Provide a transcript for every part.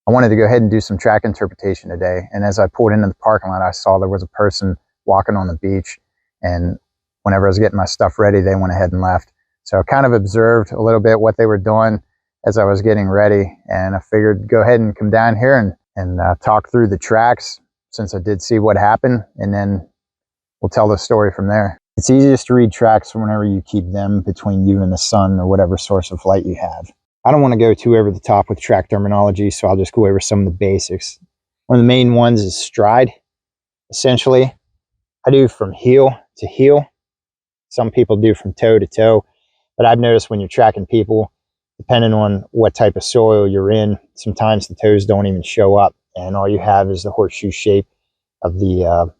I wanted to go ahead and do some track interpretation today. And as I pulled into the parking lot, I saw there was a person walking on the beach. And whenever I was getting my stuff ready, they went ahead and left. So I kind of observed a little bit what they were doing as I was getting ready. And I figured go ahead and come down here and talk through the tracks, since I did see what happened. And then we'll tell the story from there. It's easiest to read tracks whenever you keep them between you and the sun or whatever source of light you have. I don't want to go too over the top with track terminology, so I'll just go over some of the basics. One of the main ones is stride. Essentially, I do from heel to heel. Some people do from toe to toe, but I've noticed when you're tracking people, depending on what type of soil you're in, sometimes the toes don't even show up, and all you have is the horseshoe shape of the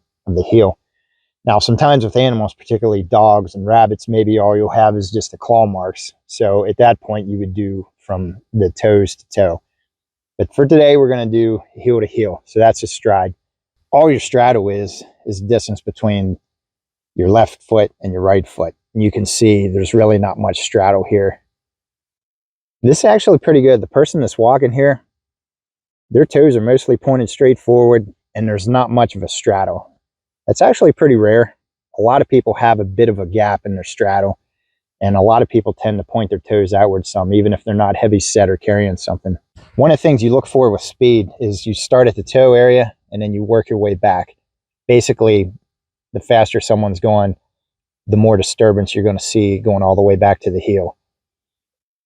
heel. Now, sometimes with animals, particularly dogs and rabbits, maybe all you'll have is just the claw marks. So at that point, you would do from the toes to toe. But for today, we're going to do heel to heel. So that's a stride. All your straddle is the distance between your left foot and your right foot. And you can see there's really not much straddle here. This is actually pretty good. The person that's walking here, their toes are mostly pointed straight forward, and there's not much of a straddle. That's actually pretty rare. A lot of people have a bit of a gap in their straddle, and a lot of people tend to point their toes outward some, even if they're not heavy set or carrying something. One of the things you look for with speed is you start at the toe area and then you work your way back. Basically, the faster someone's going, the more disturbance you're going to see going all the way back to the heel.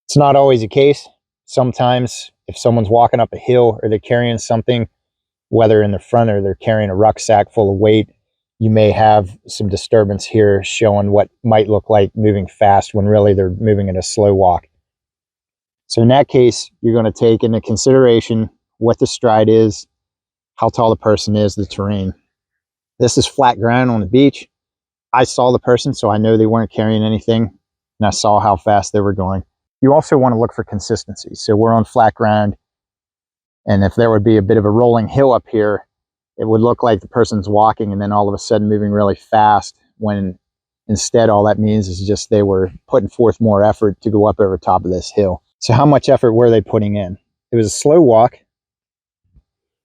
It's not always the case. Sometimes if someone's walking up a hill or they're carrying something, whether in the front or they're carrying a rucksack full of weight, you may have some disturbance here showing what might look like moving fast when really they're moving at a slow walk. So in that case, you're going to take into consideration what the stride is, how tall the person is, the terrain. This is flat ground on the beach. I saw the person, so I know they weren't carrying anything, and I saw how fast they were going. You also want to look for consistency. So we're on flat ground, and if there would be a bit of a rolling hill up here, it would look like the person's walking and then all of a sudden moving really fast, when instead all that means is just they were putting forth more effort to go up over top of this hill. So how much effort were they putting in? It was a slow walk,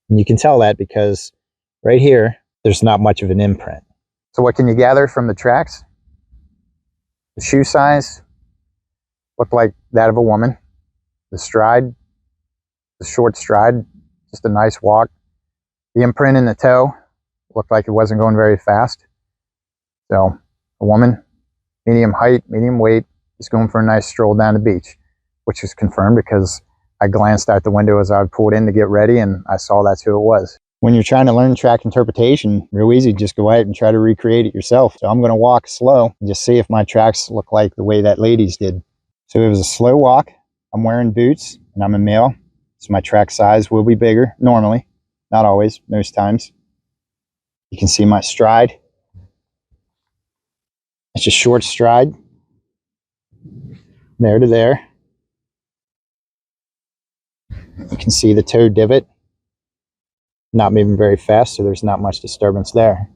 and you can tell that because right here, there's not much of an imprint. So what can you gather from the tracks? The shoe size looked like that of a woman. The stride, the short stride, just a nice walk. The imprint in the toe looked like it wasn't going very fast. So a woman, medium height, medium weight, is going for a nice stroll down the beach, which is confirmed because I glanced out the window as I pulled in to get ready and I saw that's who it was. When you're trying to learn track interpretation, real easy, just go out and try to recreate it yourself. So I'm going to walk slow and just see if my tracks look like the way that lady's did. So it was a slow walk. I'm wearing boots and I'm a male, so my track size will be bigger normally. Not always, most times. You can see my stride. It's a short stride. There to there. You can see the toe divot. Not moving very fast, so there's not much disturbance there.